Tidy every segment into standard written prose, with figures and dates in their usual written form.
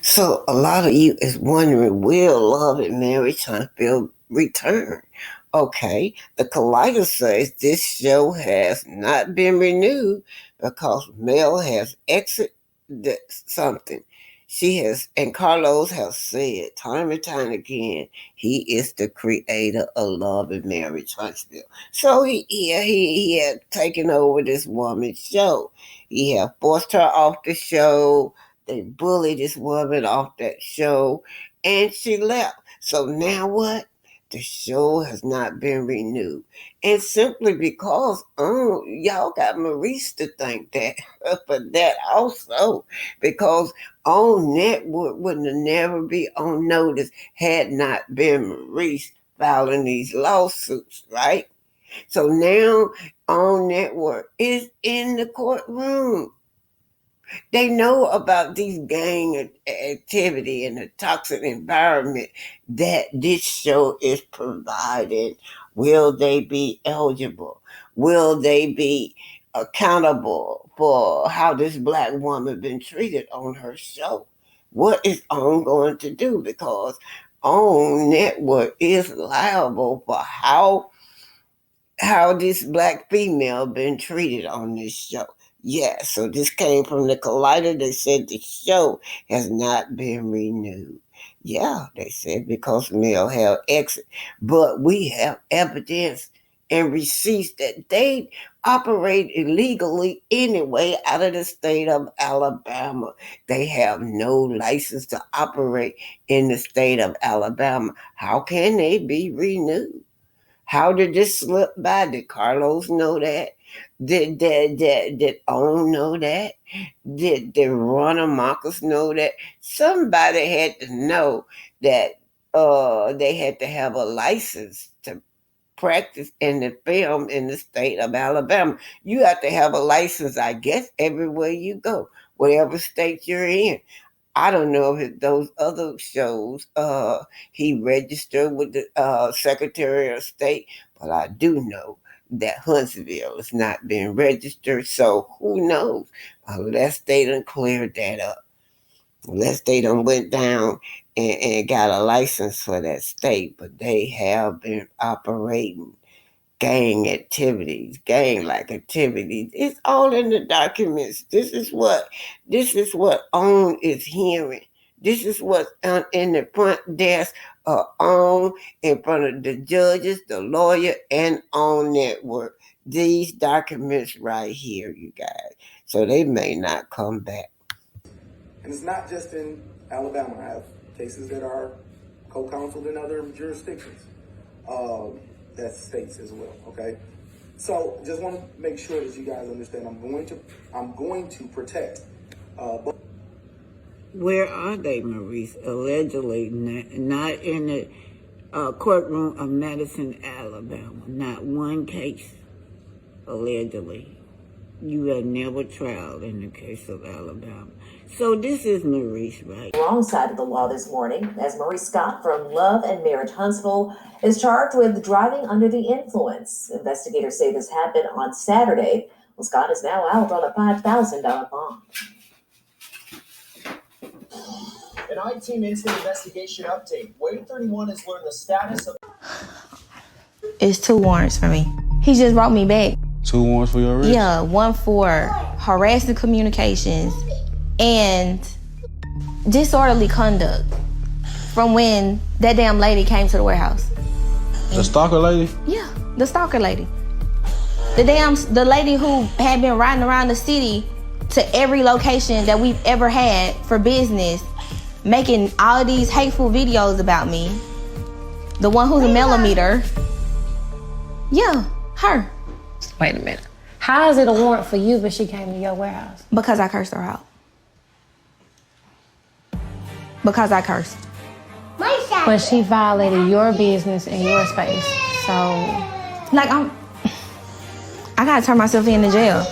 So a lot of you is wondering, will Love and Marriage Huntsville return? Okay, the Collider says this show has not been renewed because Mel has exited something. She has, and Carlos has said time and time again, he is the creator of Love and Marriage Huntsville. So he had taken over this woman's show. He had forced her off the show. They bullied this woman off that show, and she left. So now what? The show has not been renewed. And simply because y'all got Maurice to thank that for that also. Because on network wouldn't have never be on notice had not been Maurice filing these lawsuits, right? So now on network is in the courtroom. They know about these gang activity and the toxic environment that this show is providing. Will they be eligible? Will they be accountable for how this black woman been treated on her show? What is OWN going to do? Because OWN Network is liable for how this black female been treated on this show. Yeah, so this came from the Collider. They said the show has not been renewed. Yeah, they said because Mel have exit. But we have evidence and receipts that they operate illegally anyway out of the state of Alabama. They have no license to operate in the state of Alabama. How can they be renewed? How did this slip by? Did Carlos know that? Did OWN know that? Did Ronald Marcus know that? Somebody had to know that they had to have a license to practice in the film in the state of Alabama. You have to have a license, I guess, everywhere you go, whatever state you're in. I don't know if those other shows he registered with the Secretary of State, but I do know that Huntsville is not being registered. So who knows? Unless they done cleared that up. Unless they done went down and got a license for that state. But they have been operating gang activities, gang-like activities. It's all in the documents. This is what OWN is hearing. This is what's in the front desk of OWN, in front of the judges, the lawyer, and OWN Network. These documents right here, you guys. So they may not come back. And it's not just in Alabama. I have cases that are co-counseled in other jurisdictions. That's states as well, okay? So just want to make sure that you guys understand I'm going to protect both. Where are they, Maurice? Allegedly not in the courtroom of Madison, Alabama. Not one case, allegedly. You have never trialed in the case of Alabama. So this is Maurice, right? Wrong side of the law this morning, as Maurice Scott from Love and Marriage Huntsville is charged with driving under the influence. Investigators say this happened on Saturday. Well, Scott is now out on a $5,000 bond. An I-Team Instant Investigation update. Wave 31 has learned the status of... It's 2 warrants for me. He just brought me back. 2 warrants for your arrest? Yeah, one for harassing communications and disorderly conduct from when that damn lady came to the warehouse. The stalker lady? Yeah, the stalker lady. The lady who had been riding around the city to every location that we've ever had for business, making all these hateful videos about me. The one who's a millimeter. Yeah, her. Wait a minute. How is it a warrant for you, but she came to your warehouse? Because I cursed her out. Because I cursed. But she violated your business and your space. So, like, I gotta turn myself into jail.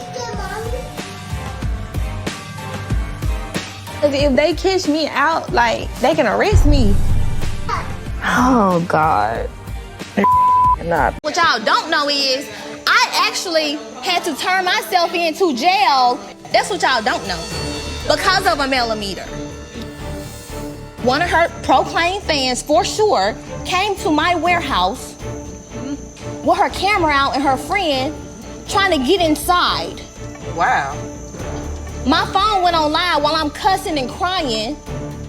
If they catch me out, like, they can arrest me. oh God. What y'all don't know is I actually had to turn myself into jail. That's what y'all don't know. Because of a millimeter. One of her proclaimed fans, for sure, came to my warehouse with her camera out and her friend trying to get inside. Wow. My phone went on live while I'm cussing and crying,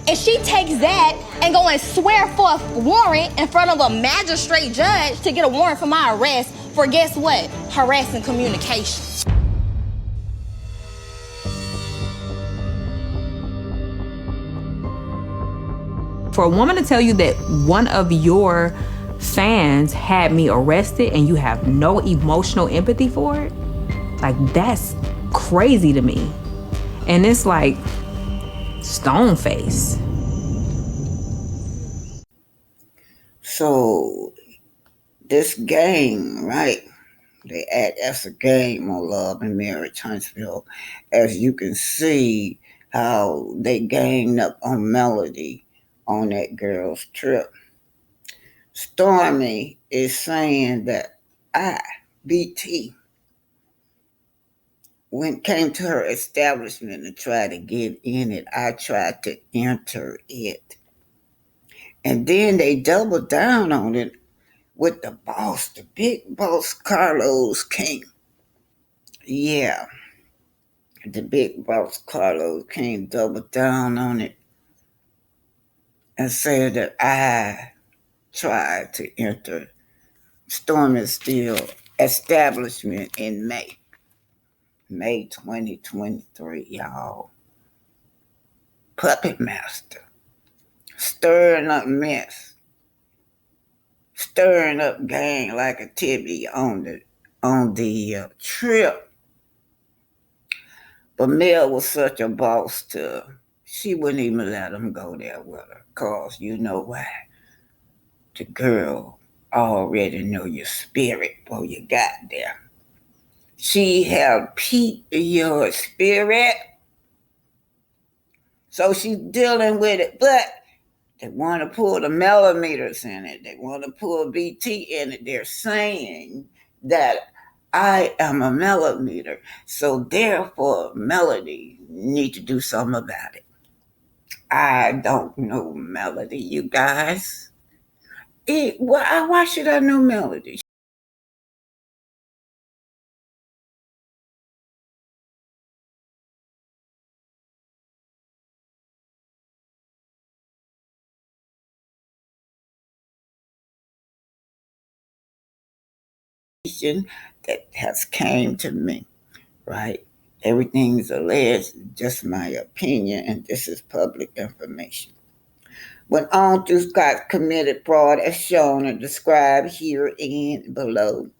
and she takes that and go and swear for a warrant in front of a magistrate judge to get a warrant for my arrest for, guess what? Harassing communication. For a woman to tell you that one of your fans had me arrested and you have no emotional empathy for it, like, that's crazy to me. And it's like stone face. So this game, right? They act as a game on Love and Marriage Huntsville. As you can see how they ganged up on Melody on that girl's trip. Stormi is saying that BT, came to her establishment and tried to get in it. I tried to enter it. And then they doubled down on it with the boss, the big boss, Carlos King. Yeah, the big boss, Carlos King, doubled down on it and said that I tried to enter Stormi Steele establishment in May 2023, y'all. Puppet master. Stirring up mess. Stirring up gang like a tibby on the trip. But Mel was such a boss to her. She wouldn't even let him go there with her. Cause you know why? The girl already know your spirit before you got there. She had peeped your spirit. So she's dealing with it. But they want to pull the millimeters in it. They want to pull BT in it. They're saying that I am a millimeter. So therefore, Melody need to do something about it. I don't know Melody, you guys. Why should I know Melody? That has came to me, right? Everything's alleged, just my opinion, and this is public information. When Unauthorized Scott committed fraud as shown and described here and below,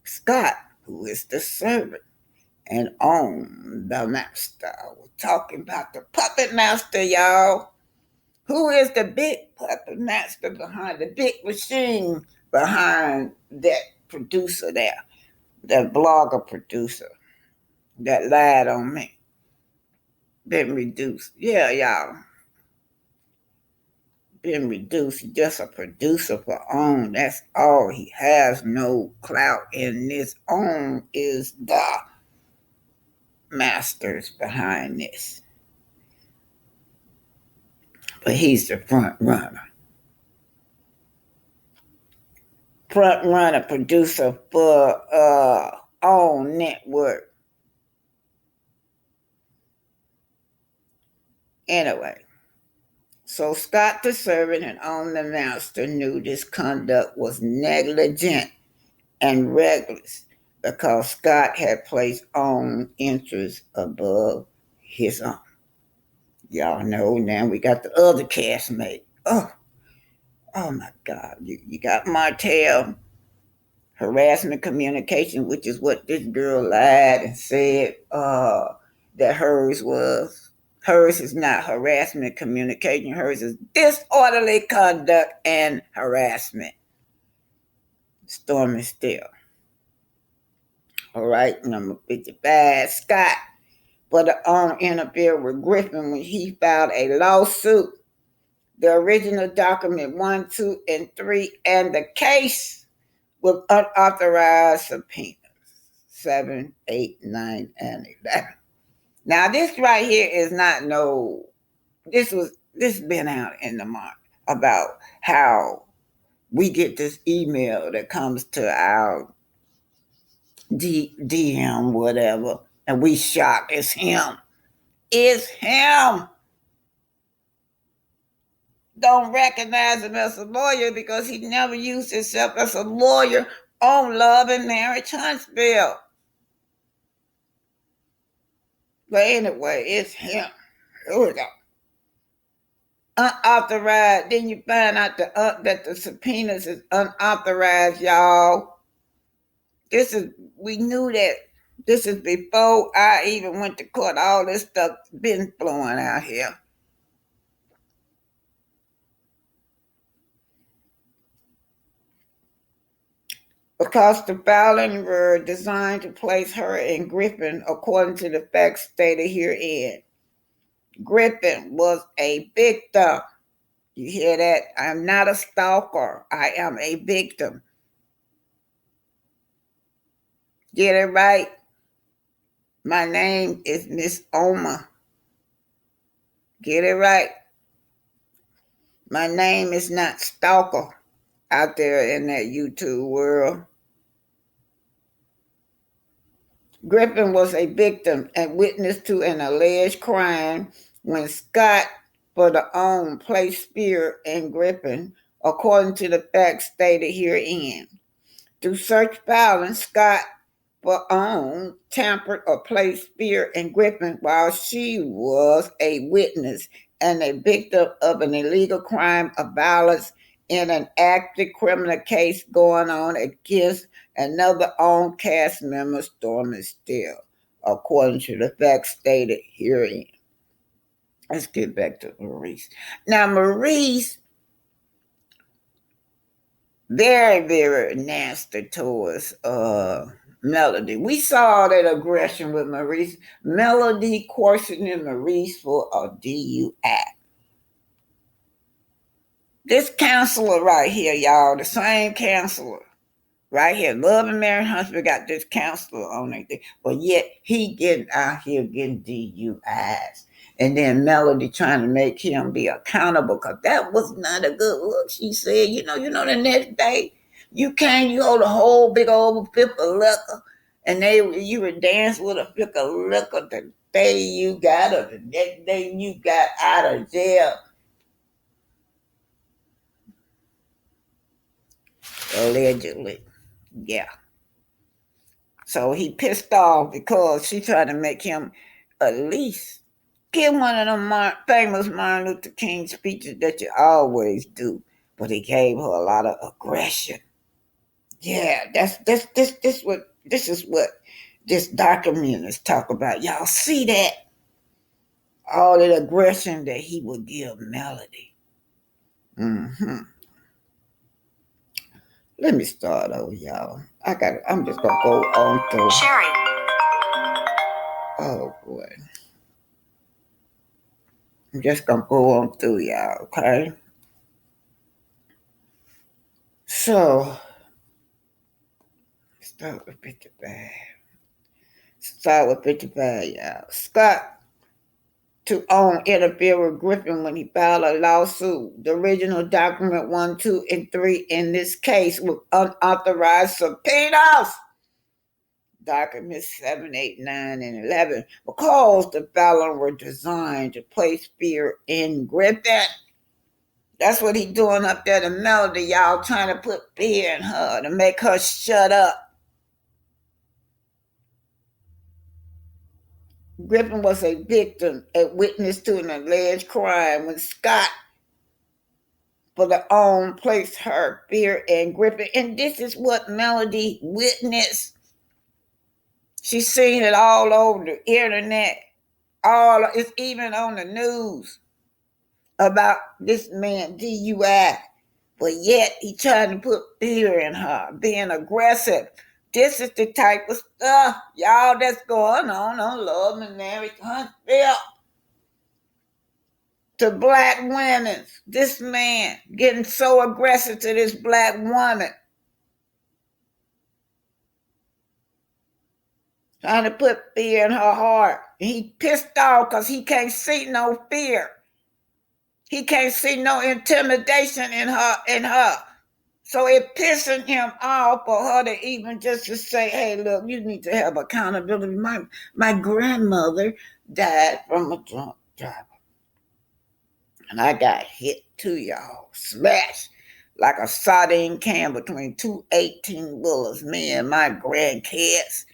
Scott, who is the servant and owned the master, we're talking about the puppet master, y'all. Who is the big puppet master behind the big machine behind that producer there, that blogger producer that lied on me? Been reduced. Yeah, y'all. Been reduced. He's just a producer for OWN. That's all. He has no clout in this. OWN is the masters behind this. But he's the front runner. Front runner producer for OWN Network. Anyway, so Scott the servant and OWN the master knew this conduct was negligent and reckless because Scott had placed OWN interests above his own. Y'all know now we got the other castmate. Oh my God. You got Martell, harassment communication, which is what this girl lied and said that hers was. Hers is not harassment communication. Hers is disorderly conduct and harassment. Stormi Steele. All right, number 55, Scott. But the owner interfered with Griffin when he filed a lawsuit. The original document 1, 2, and 3, and the case with unauthorized subpoenas 7, 8, 9, and 11. Now this right here is not no. This been out in the market about how we get this email that comes to our DM, whatever, and we shocked. It's him. It's him. Don't recognize him as a lawyer because he never used himself as a lawyer on Love and Marriage Huntsville. But anyway, it's him. Here we go. Unauthorized. Then you find out that the subpoenas is unauthorized, y'all. We knew that. This is before I even went to court. All this stuff been flowing out here. Because the filing were designed to place her and Griffin according to the facts stated herein. Griffin was a victim. You hear that? I'm not a stalker. I am a victim. Get it right? My name is Miss Oma. Get it right? My name is not Stalker out there in that YouTube world. Griffin was a victim and witness to an alleged crime when Scott for the own placed fear in Griffin, according to the facts stated herein. Through search filing, Scott for own tampered or placed fear in Griffin while she was a witness and a victim of an illegal crime of violence in an active criminal case going on against another own cast member, Stormi Steele, according to the facts stated herein. Let's get back to Maurice. Now, Maurice, very, very nasty towards Melody. We saw that aggression with Maurice. Melody questioning Maurice for a DUI. This counselor right here, y'all, the same counselor right here, Love and Marriage Huntsville got this counselor on it, but yet he getting out here getting DUIs. And then Melody trying to make him be accountable because that was not a good look. She said, you know, the next day you hold a whole big old fifth of liquor, and you would dance with a fifth of liquor the day you got or the next day you got out of jail. Allegedly. Yeah. So he pissed off because she tried to make him at least give one of them famous Martin Luther King speeches that you always do. But he gave her a lot of aggression. Yeah, this is what this documentaries talk about. Y'all see that? All that aggression that he would give Melody. Let me start over, y'all. I'm just gonna go on through. Sharing. Oh boy. I'm just gonna go on through, y'all, okay? So start with 55. Y'all. Scott to own interfere with Griffin when he filed a lawsuit. The original document 1, 2, and 3 in this case with unauthorized subpoenas. Documents 7, 8, 9, and 11. Because the filing were designed to place fear in Griffin. That's what he doing up there to Melody, y'all, trying to put fear in her to make her shut up. Griffin was a victim, a witness to an alleged crime when Scott for the own placed her fear in Griffin. And this is what Melody witnessed. She's seen it all over the internet. It's even on the news about this man DUI. But yet he trying to put fear in her, being aggressive. This is the type of stuff, y'all, that's going on Love and Marriage Huntsville. To black women, this man getting so aggressive to this black woman. Trying to put fear in her heart. He pissed off because he can't see no fear. He can't see no intimidation in her. So it pissing him off for her to even just to say, hey, look, you need to have accountability. My grandmother died from a drunk driver. And I got hit too, y'all. Smashed like a sardine can between two 18-wheelers. Me and my grandkids.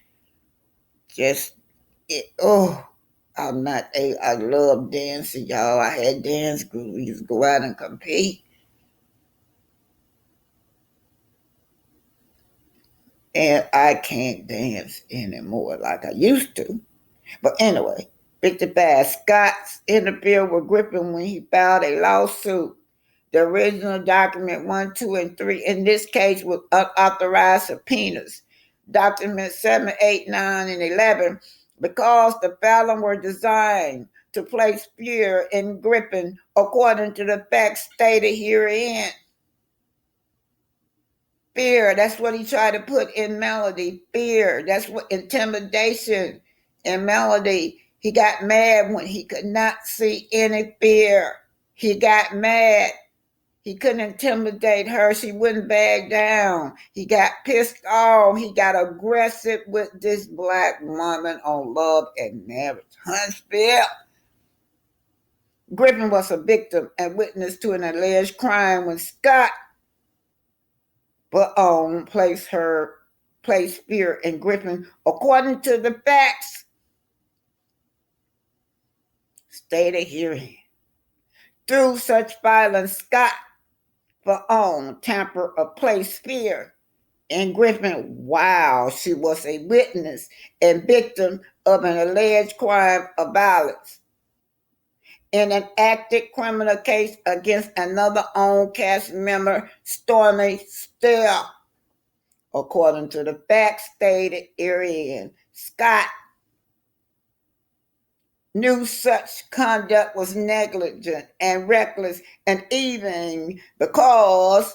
I love dancing, y'all. I had dance groups. We used to go out and compete. And I can't dance anymore like I used to. But anyway, 55, Scott's interfered with Griffin when he filed a lawsuit. The original document 1, 2, and 3, in this case, with unauthorized subpoenas. Documents 7, 8, 9, and 11, because the filing were designed to place fear in Griffin according to the facts stated herein. Fear, that's what he tried to put in Melody. Fear, that's what intimidation in Melody. He got mad when he could not see any fear. He got mad. He couldn't intimidate her. She wouldn't back down. He got pissed off. He got aggressive with this black woman on Love and Marriage Huntsville. Griffin was a victim and witness to an alleged crime when Scott placed fear in Griffin according to the facts stated herein. Through such violence, Scott tamper or place fear in Griffin while she was a witness and victim of an alleged crime of violence in an active criminal case against another own cast member, Stormi Steele. According to the facts stated herein, Scott knew such conduct was negligent and reckless, and even because,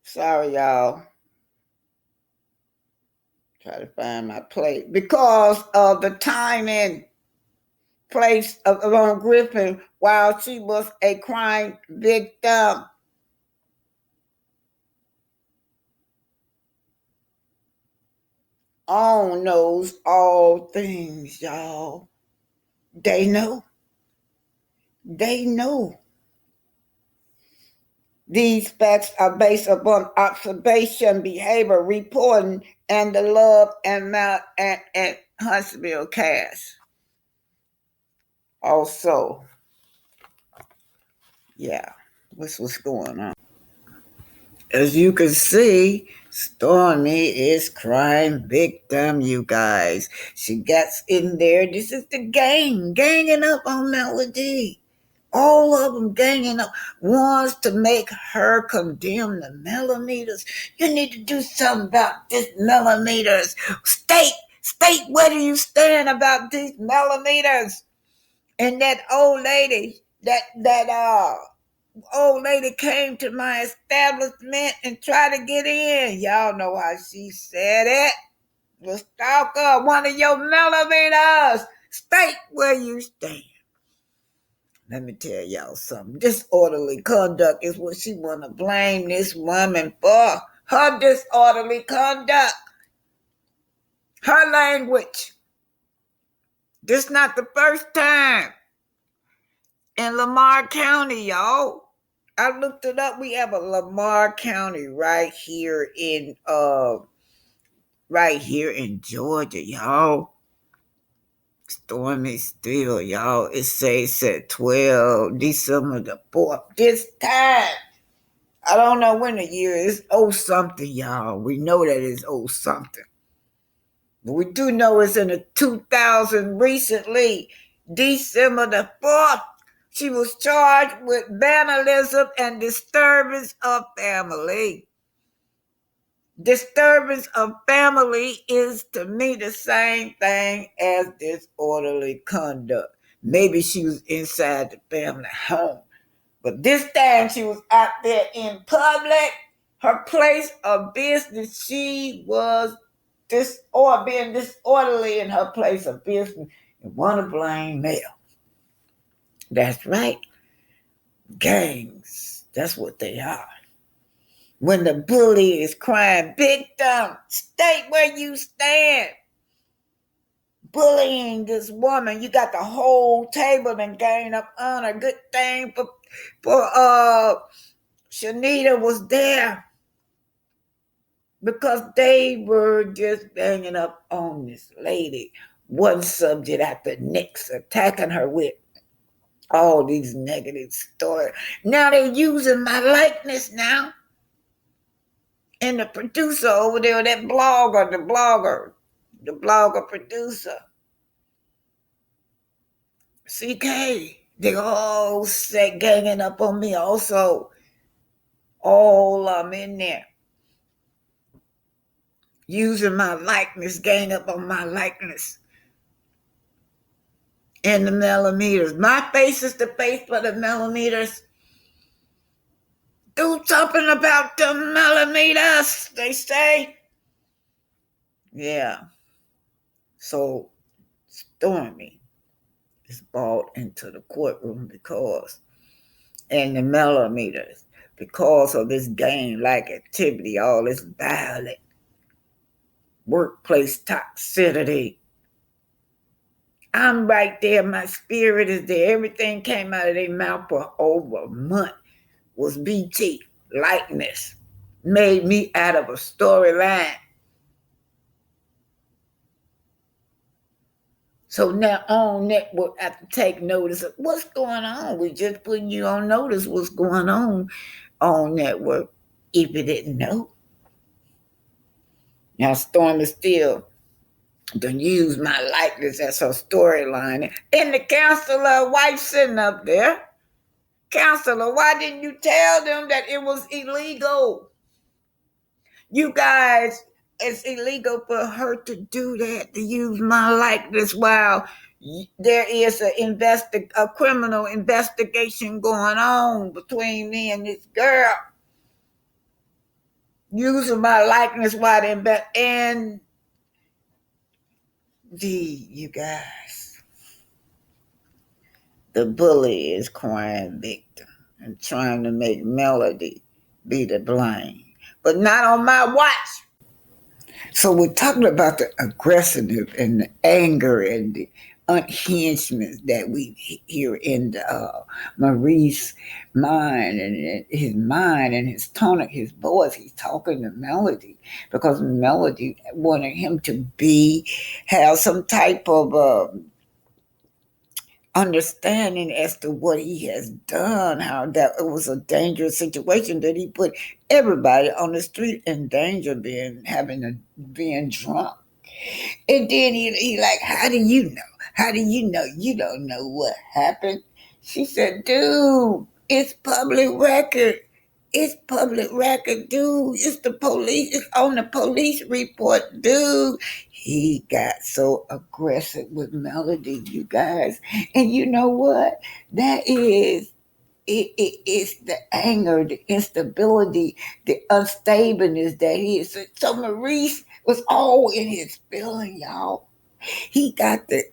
sorry y'all, try to find my place, because of the time and place of Griffin while she was a crime victim. On knows all things, y'all. They know. They know. These facts are based upon observation, behavior, reporting, and the Love and Huntsville cast. Also, yeah, what's going on? As you can see, Stormi is crime victim, you guys. She gets in there. This is the ganging up on Melody. All of them ganging up, wants to make her condemn the millimeters. You need to do something about this millimeters. State where do you stand about these millimeters? And that old lady, old lady came to my establishment and tried to get in. Y'all know how she said it. The stalker, one of your millimeters. State where you stand. Let me tell y'all something. Disorderly conduct is what she want to blame this woman for. Her disorderly conduct. Her language. This not the first time in Lamar County, y'all. I looked it up. We have a Lamar County right here in right here in Georgia, y'all. Stormi Steele, y'all. It says at 12 December the 4th. This time, I don't know when the year is. Oh something, y'all. We know that it's oh something. But we do know it's in the 2000 recently, December the 4th. She was charged with vandalism and disturbance of family. Disturbance of family is to me the same thing as disorderly conduct. Maybe she was inside the family home, but this time she was out there in public, her place of business. She was being disorderly in her place of business and want to blame male. That's right. Gangs. That's what they are. When the bully is crying, victim, state where you stand. Bullying this woman, you got the whole table and gain up on her. Good thing for Shanita was there because they were just banging up on this lady. One subject after the next, attacking her with all these negative stories. Now they're using my likeness now. And the producer over there, that blogger, the blogger producer, CK, they all say ganging up on me also. All in there. Using my likeness, gang up on my likeness. And the millimeters. My face is the face for the millimeters. Do something about the millimeters, they say. Yeah. So Stormi is brought into the courtroom and the millimeters, because of this gang-like activity, all this violent workplace toxicity. I'm right there. My spirit is there. Everything came out of their mouth for over a month was BT, likeness. Made me out of a storyline. So now on network, I have to take notice of what's going on. We just putting you on notice what's going on network, if you didn't know. Now Stormi Steele done use my likeness as her storyline. And the counselor wife sitting up there. Counselor, why didn't you tell them that it was illegal? You guys, it's illegal for her to do that, to use my likeness while there is a criminal investigation going on between me and this girl. Using my likeness while they and you guys, the bully is crying victim and trying to make Melody be the blame, but not on my watch. So we're talking about the aggressiveness and the anger and the unhingedness that we hear in the Maurice mind and his tone of his voice. He's talking to Melody because Melody wanted him to have some type of understanding as to what he has done, how that it was a dangerous situation, that he put everybody on the street in danger, being drunk. And then he like, how do you know? How do you know? You don't know what happened. She said, dude, it's public record. It's public record, dude. It's the police. It's on the police report, dude. He got so aggressive with Melody, you guys. And you know what? That is, it's the anger, the instability, the unstableness that he is. So Maurice was all in his feeling, y'all. He got to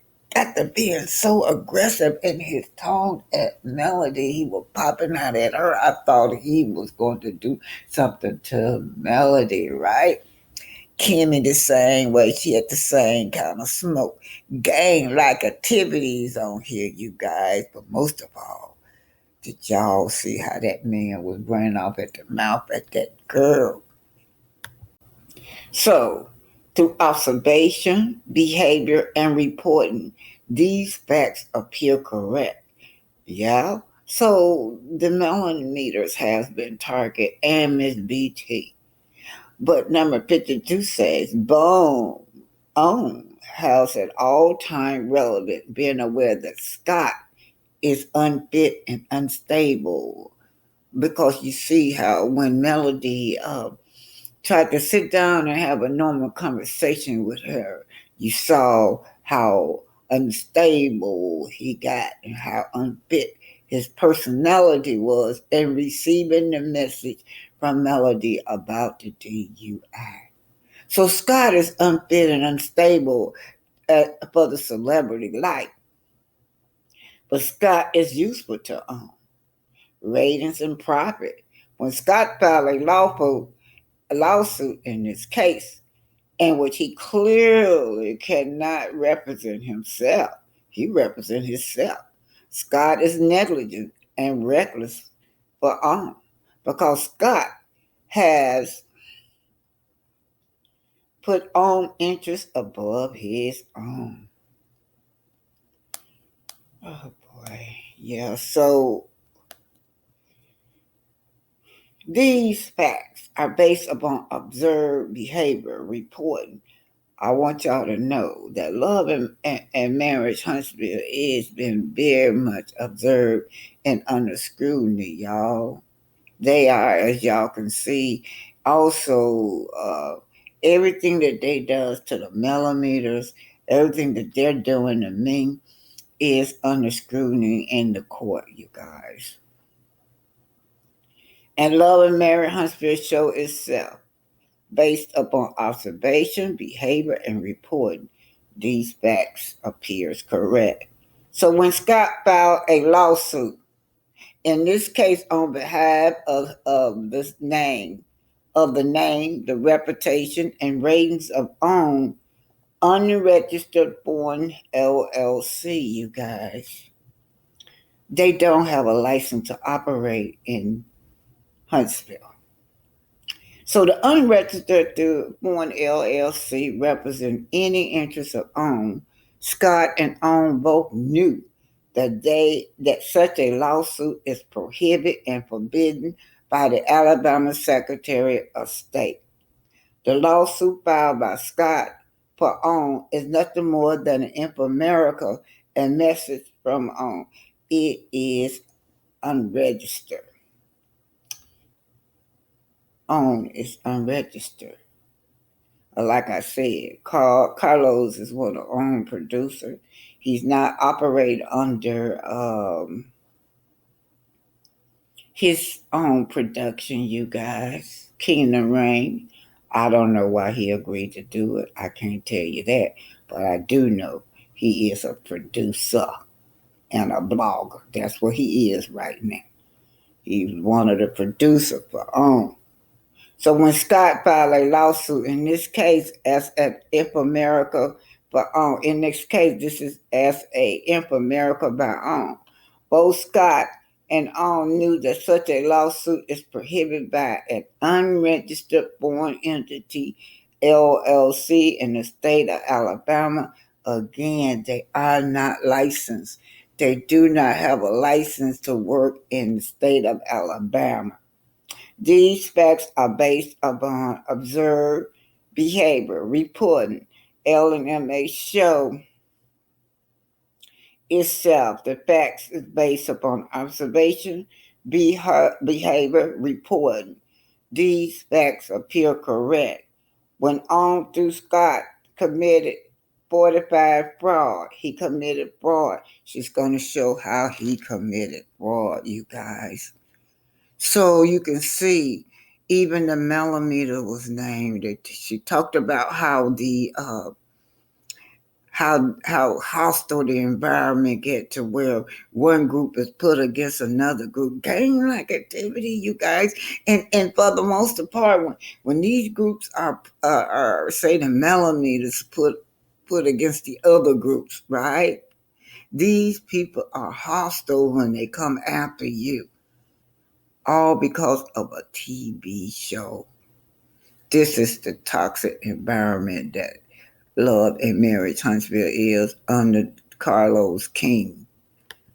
being so aggressive in his tone at Melody. He was popping out at her. I thought he was going to do something to Melody, right? Kimmy the same way. She had the same kind of smoke. Gang-like activities on here, you guys. But most of all, did y'all see how that man was running off at the mouth at that girl? So, Through observation, behavior, and reporting, these facts appear correct. Yeah. So the millimeters has been targeted and Miss BT. But number 52 says, boom, has at all time relevant, being aware that Scott is unfit and unstable. Because you see how when Melody tried to sit down and have a normal conversation with her, you saw how unstable he got and how unfit his personality was in receiving the message from Melody about the DUI. So Scott is unfit and unstable for the celebrity life, but Scott is useful to ratings and profit. When Scott filed a lawsuit in this case, in which he clearly cannot represent himself. He represents himself. Scott is negligent and reckless for because Scott has put own interest above his own. Oh boy. Yeah, so these facts are based upon observed behavior reporting. I want y'all to know that Love and Marriage Huntsville is been very much observed and under scrutiny, y'all. They are, as y'all can see, also everything that they does to the millimeters, everything that they're doing to me is under scrutiny in the court, you guys. And Love and Marriage Huntsville show itself based upon observation, behavior, and reporting. These facts appears correct. So when Scott filed a lawsuit, in this case on behalf of this name, the reputation, and ratings of unregistered foreign LLC, you guys, they don't have a license to operate in Huntsville. So the unregistered foreign LLC represent any interest of OWN. Scott and OWN both knew that such a lawsuit is prohibited and forbidden by the Alabama Secretary of State. The lawsuit filed by Scott for OWN is nothing more than an infomerical and message from OWN. It is unregistered. OWN is unregistered. Like I said, Carlos is one of the own producer. He's not operating under his own production, you guys. Kingdom Reign. I don't know why he agreed to do it. I can't tell you that. But I do know he is a producer and a blogger. That's what he is right now. He's one of the producers for OWN. So when Scott filed a lawsuit, in this case, as an infomerical for OWN, in this case, this is as a infomerical by OWN. Both Scott and OWN knew that such a lawsuit is prohibited by an unregistered foreign entity, LLC, in the state of Alabama. Again, they are not licensed. They do not have a license to work in the state of Alabama. These facts are based upon observed behavior, reporting. LMA show itself. The facts is based upon observation, behavior, reporting. These facts appear correct. When on through Scott committed 45 fraud, he committed fraud. She's going to show how he committed fraud, you guys. So you can see, even the millimeter was named. She talked about how the how hostile the environment get to where one group is put against another group. Gang-like activity, you guys, and for the most part, when these groups are say the millimeters put against the other groups, right? These people are hostile when they come after you. All because of a TV show. This is the toxic environment that Love and Marriage Huntsville is under Carlos King.